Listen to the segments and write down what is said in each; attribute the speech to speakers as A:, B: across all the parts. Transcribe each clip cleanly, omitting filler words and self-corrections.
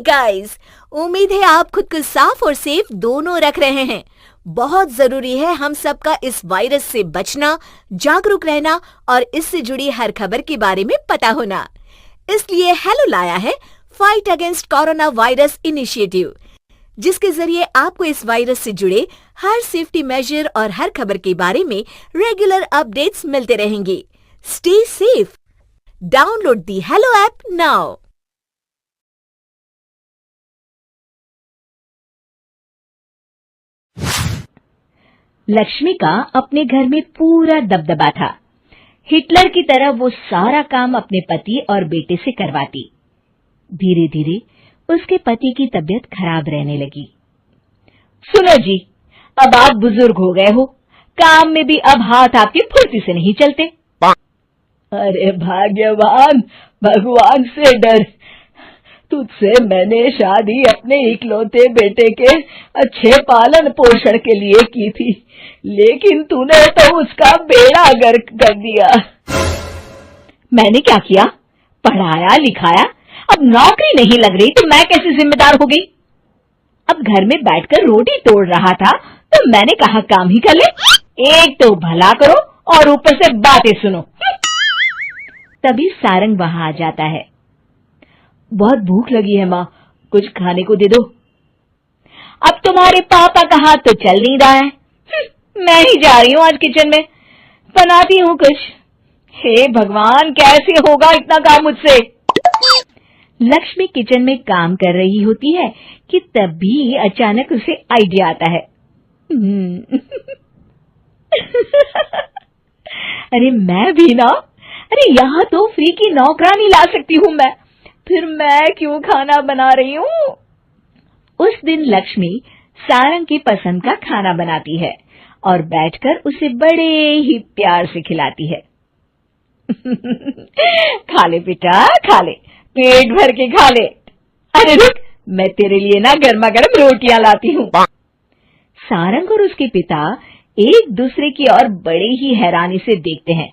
A: Guys, उम्मीद है आप खुद को साफ और सेफ दोनों रख रहे हैं। बहुत जरूरी है हम सबका इस वायरस से बचना, जागरूक रहना और इससे जुड़ी हर खबर के बारे में पता होना। इसलिए हेलो लाया है fight against corona virus initiative, जिसके जरिए आपको इस वायरस से जुड़े हर सेफ्टी मेजर और हर खबर के बारे में रेगुलर अपडेट्स मिलते रहेंगे। Stay safe. Download the hello app now.
B: Lakshmi का अपने घर में पूरा दबदबा था। हिटलर की तरह वो सारा काम अपने पति और बेटे से करवाती। धीरे धीरे उसके पति की तबीयत खराब रहने लगी। सुनो जी, अब आप बुजुर्ग हो गए हो, काम में भी अब हाथ आपके फुर्ती से नहीं चलते। अरे भाग्यवान, भगवान से डर। तुझसे मैंने शादी अपने इकलौते बेटे के अच्छे पालन पोषण के लिए की थी, लेकिन तूने तो उसका बेड़ा गर्क कर दिया। मैंने क्या किया? पढ़ाया लिखाया, अब नौकरी नहीं लग रही तो मैं कैसे जिम्मेदार हो गई? अब घर में बैठकर रोटी तोड़ रहा था तो मैंने कहा काम ही कर ले। एक तो भला करो और ऊपर से बातें सुनो। तभी सारंग वहां आ जाता है। बहुत भूख लगी है माँ, कुछ खाने को दे दो। अब तुम्हारे पापा का हाथ तो चल नहीं रहा है। मैं ही जा रही हूँ आज किचन में, बनाती हूँ कुछ। हे भगवान, कैसे होगा इतना काम मुझसे? लक्ष्मी किचन में काम कर रही होती है कि तभी अचानक उसे आइडिया आता है। अरे मैं भी ना, अरे यहाँ तो फ्री की नौकरानी ला सकती हूँ मैं, फिर मैं क्यों खाना बना रही हूँ? उस दिन लक्ष्मी सारंग की पसंद का खाना बनाती है और बैठकर उसे बड़े ही प्यार से खिलाती है। खा ले बेटा, खा ले, पेट भर के खा ले। अरे रुक, मैं तेरे लिए ना गर्मा गर्म रोटियां लाती हूँ। सारंग और उसके पिता एक दूसरे की ओर बड़े ही हैरानी से देखते हैं।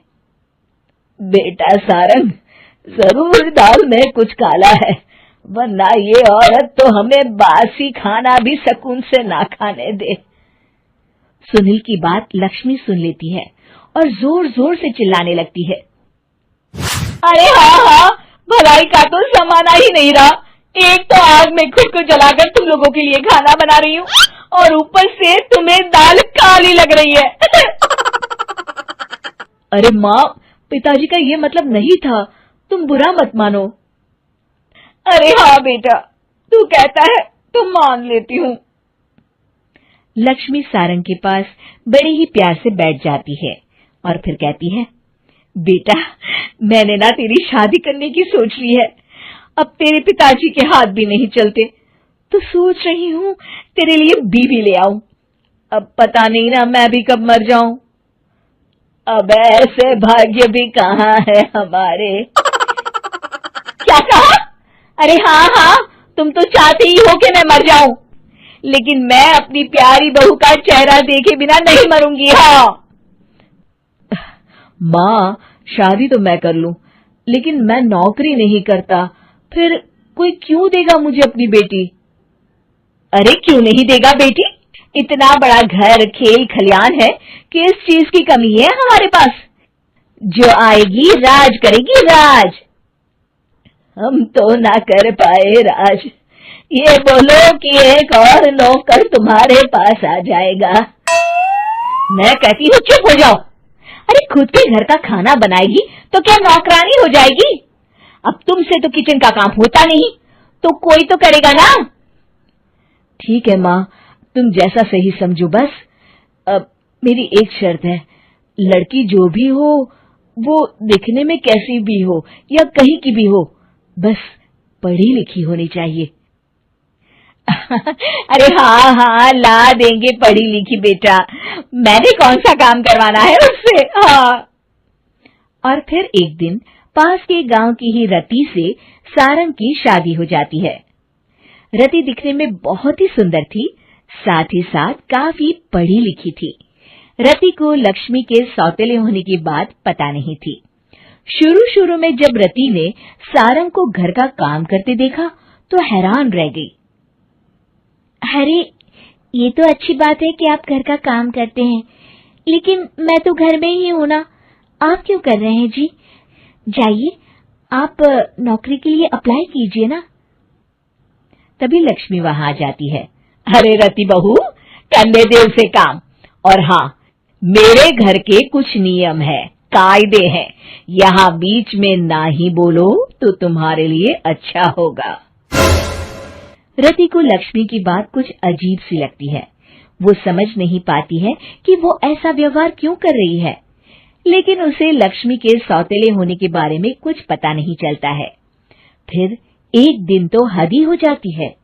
B: बेटा सारंग, जरूर दाल में कुछ काला है, वरना ये औरत तो हमें बासी खाना भी सुकून से ना खाने दे। सुनील की बात लक्ष्मी सुन लेती है और जोर जोर से चिल्लाने लगती है। अरे हाँ, भलाई का तो जमाना ही नहीं रहा। एक तो आग में खुद को जलाकर तुम लोगों के लिए खाना बना रही हूँ और ऊपर से तुम्हें दाल काली लग रही है। अरे माँ, पिताजी का ये मतलब नहीं था, तुम बुरा मत मानो। अरे हाँ बेटा, तू कहता है तो मान लेती हूँ। लक्ष्मी सारंग के पास बड़े ही प्यार से बैठ जाती है और फिर कहती है, बेटा मैंने ना तेरी शादी करने की सोच ली है। अब तेरे पिताजी के हाथ भी नहीं चलते तो सोच रही हूँ तेरे लिए बीवी ले आऊं। अब पता नहीं ना मैं भी कब मर जाऊं। अब ऐसे भाग्य भी कहाँ है हमारे। क्या कहा? अरे हाँ, तुम तो चाहते ही हो कि मैं मर जाऊं, लेकिन मैं अपनी प्यारी बहू का चेहरा देखे बिना नहीं मरूंगी। हाँ माँ, शादी तो मैं कर लूं, लेकिन मैं नौकरी नहीं करता, फिर कोई क्यों देगा मुझे अपनी बेटी? अरे क्यों नहीं देगा बेटी? इतना बड़ा घर, खेल खलियान है, किस चीज की कमी है हमारे पास? जो आएगी राज करेगी, राज। हम तो ना कर पाए राज, ये बोलो कि एक और नौकर तुम्हारे पास आ जाएगा। मैं कहती हूँ चुप हो जाओ। अरे खुद के घर का खाना बनाएगी तो क्या नौकरानी हो जाएगी? अब तुमसे तो किचन का काम होता नहीं, तो कोई तो करेगा ना। ठीक है माँ, तुम जैसा सही समझो बस। अब मेरी एक शर्त है, लड़की जो भी हो वो दिखने में कैसी भी हो या कहीं की भी हो, बस पढ़ी लिखी होनी चाहिए। अरे हाँ, ला देंगे पढ़ी लिखी बेटा, मैंने कौन सा काम करवाना है उससे। हाँ। और फिर एक दिन पास के गांव की ही रति से सारंग की शादी हो जाती है। रति दिखने में बहुत ही सुंदर थी, साथ ही साथ काफी पढ़ी लिखी थी। रति को लक्ष्मी के सौतेले होने की बात पता नहीं थी। शुरू शुरू में जब रति ने सारंग को घर का काम करते देखा तो हैरान रह गई। अरे, ये तो अच्छी बात है कि आप घर का काम करते हैं, लेकिन मैं तो घर में ही हूं ना, आप क्यों कर रहे हैं जी? जाइए, आप नौकरी के लिए अप्लाई कीजिए ना। तभी लक्ष्मी वहां आ जाती है। अरे रति बहू, करने दे उसे काम। और हाँ, मेरे घर के कुछ नियम है, कायदे हैं, यहाँ बीच में ना ही बोलो तो तुम्हारे लिए अच्छा होगा। रति को लक्ष्मी की बात कुछ अजीब सी लगती है। वो समझ नहीं पाती है कि वो ऐसा व्यवहार क्यों कर रही है, लेकिन उसे लक्ष्मी के सौतेले होने के बारे में कुछ पता नहीं चलता है। फिर एक दिन तो हद ही हो जाती है।